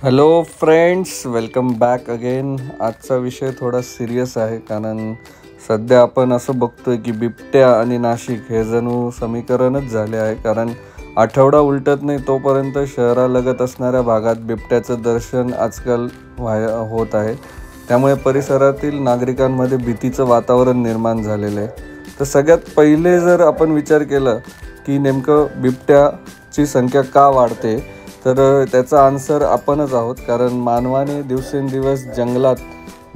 Hello friends, welcome back again. आजचा विषय थोडा सिरियस आहे, कारण सध्या आपण असं बघतोय की बिबट्या आणि नाशिक हे जणू समीकरणच झाले आहे. कारण आठवडा उलटत नाही तोपर्यंत शहरालगत असणाऱ्या भागात बिबट्याचं दर्शन आजकाल होत आहे. त्यामुळे परिसरातील नागरिकांमध्ये भीतीचं वातावरण निर्माण झालेलं आहे. तर सगळ्यात पहिले जर आपण विचार केला की नेमकं बिबट्याची संख्या का वाढते, तर त्याचा आन्सर आपणच आहोत. कारण मानवाने दिवसेंदिवस जंगलात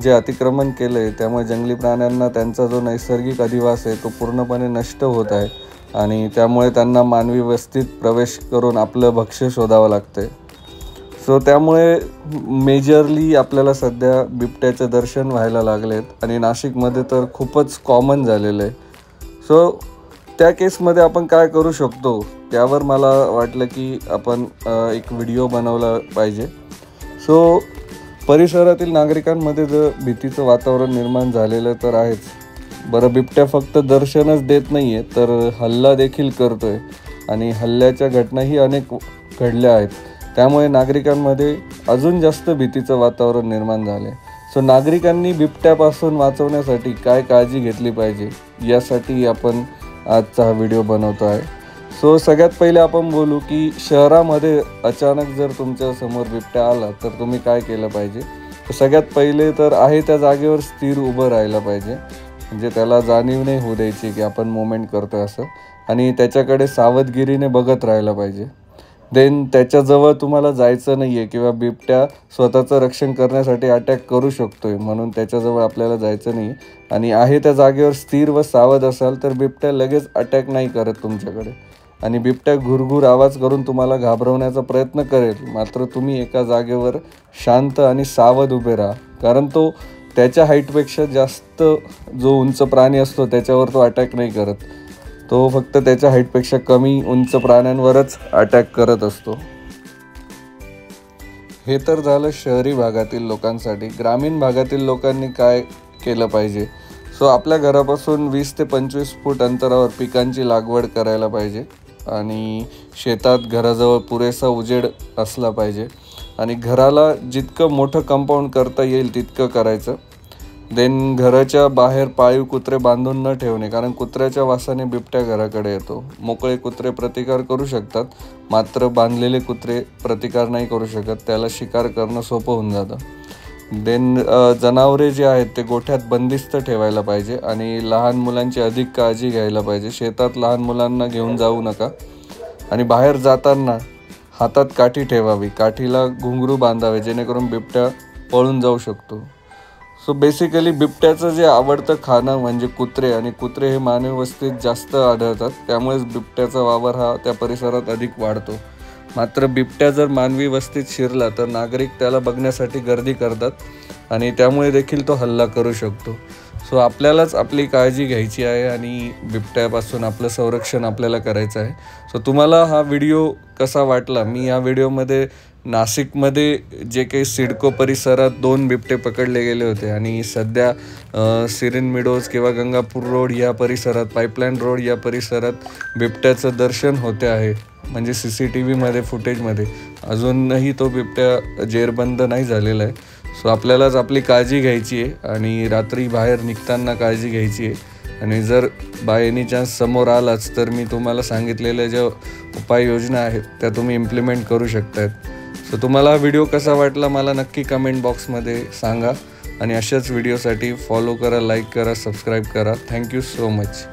जे अतिक्रमण केलं आहे, त्यामुळे जंगली प्राण्यांना त्यांचा जो नैसर्गिक अधिवास आहे तो पूर्णपणे नष्ट होत आहे आणि त्यामुळे त्यांना मानवी वस्तीत प्रवेश करून आपलं भक्ष्य शोधावं लागतं आहे. सो त्यामुळे मेजरली आपल्याला सध्या बिबट्याचे दर्शन व्हायला लागलेत आणि नाशिकमध्ये तर खूपच कॉमन झालेलं आहे. सो त्या केसमध्ये आपण काय करू शकतो त्यावर मला वाटलं की आपण एक व्हिडिओ बनवला पाहिजे. सो परिसरातील नागरिकांमध्ये जर भीतीचं वातावरण निर्माण झालेलं तर आहेच. बरं, बिबट्या फक्त दर्शनच देत नाही आहे, तर हल्ला देखील करतो आहे आणि हल्ल्याच्या घटनाही अनेक घडल्या आहेत. त्यामुळे नागरिकांमध्ये अजून जास्त भीतीचं वातावरण निर्माण झालं आहे. सो नागरिकांनी बिबट्यापासून वाचवण्यासाठी काय काळजी घेतली पाहिजे यासाठी आपण आजचा हा व्हिडिओ बनवतो आहे. सो सगळ्यात पहिले आपण बोलू की शहरामध्ये अचानक जर तुमच्या समोर बिबट्या आला तर तुम्ही काय केलं पाहिजे. तर सगळ्यात पहिले तर आहे त्या जागेवर स्थिर उभं राहायला पाहिजे, म्हणजे त्याला जाणीव नाही होऊ द्यायची की आपण मूवमेंट करतोय असं, आणि त्याच्याकडे सावधगिरीने बघत राहायला पाहिजे. देन त्याच्याजवळ तुम्हाला जायचं नाही आहे किंवा बिबट्या स्वतःचं रक्षण करण्यासाठी अटॅक करू शकतोय म्हणून त्याच्याजवळ आपल्याला जायचं नाही. आणि आहे त्या जागेवर स्थिर व सावध असाल तर बिबट्या लगेच अटॅक नाही करत तुमच्याकडे. आणि बिबट्या घुरघुर आवाज करून तुम्हाला घाबरवण्याचा प्रयत्न करेल, मात्र तुम्ही एका जागेवर शांत आणि सावध उभे राहा. कारण तो त्याच्या हाईटपेक्षा जास्त जो उंच प्राणी असतो त्याच्यावर तो अटॅक नाही करत. तो फक्त त्याच्या हाईटपेक्षा कमी उंच प्राण्यांवरच अटॅक करत असतो. हे तर झालं शहरी भागातील लोकांसाठी. ग्रामीण भागातील लोकांनी काय केलं पाहिजे. सो आपल्या घरापासून 20 ते 25 फूट अंतरावर पिकांची लागवड करायला पाहिजे आणि शेतात घराजवळ पुरेसा उजेड असला पाहिजे आणि घराला जितकं मोठं कंपाऊंड करता येईल तितकं करायचं. देन घराच्या बाहेर पाळीव कुत्रे बांधून न ठेवणे, कारण कुत्र्याच्या वासाने बिबट्या घराकडे येतो. मोकळे कुत्रे प्रतिकार करू शकतात, मात्र बांधलेले कुत्रे प्रतिकार नाही करू शकत, त्याला शिकार करणं सोपं होऊन जातं. देन जनावरे जे आहेत ते गोठ्यात बंदिस्त ठेवायला पाहिजे आणि लहान मुलांची अधिक काळजी घ्यायला पाहिजे. शेतात लहान मुलांना घेऊन जाऊ नका आणि बाहेर जाताना हातात काठी ठेवावी, काठीला घुंगरू बांधावे जेणेकरून बिबट्या पळून जाऊ शकतो. सो बेसिकली बिबट्याचं जे आवडतं खाणं म्हणजे कुत्रे, आणि कुत्रे हे मानवी वस्तीत जास्त आढळतात, त्यामुळेच बिबट्याचा वावर हा त्या परिसरात अधिक वाढतो. मात्र बिबट्या जर मानवी वस्तीत शिरला तर नागरिक त्याला बघण्यासाठी गर्दी करतात आणि त्यामुळे देखील तो हल्ला करू शकतो. सो आपल्यालाच आपली काळजी घ्यायची आहे आणि बिबट्यापासून आपलं संरक्षण आपल्याला करायचं आहे. सो तुम्हाला हा व्हिडिओ कसा वाटला. मी या व्हिडिओमध्ये नाशिकमध्ये जे काही सिडको परिसरात 2 बिबटे पकडले गेले होते आणि सध्या सिरीन मिडोज किंवा गंगापूर रोड या परिसरात, पाईपलाईन रोड या परिसरात बिबट्याचं दर्शन होते आहे. म्हणजे CCTVमध्ये फुटेजमध्ये अजूनही तो बिबट्या जेरबंद नाही झालेला आहे. सो आपल्यालाच आपली काळजी घ्यायची आहे आणि रात्री बाहेर निघताना काळजी घ्यायची आहे. आणि जर बाय एनी चान्स समोर आलाच तर मी तुम्हाला सांगितलेल्या ज्या उपाययोजना आहेत त्या तुम्ही इम्प्लिमेंट करू शकतायत. सो तुम्हाला हा व्हिडिओ कसा वाटला मला नक्की कमेंट बॉक्समध्ये सांगा आणि अशाच व्हिडिओसाठी फॉलो करा, लाईक करा, सबस्क्राईब करा. Thank you so much.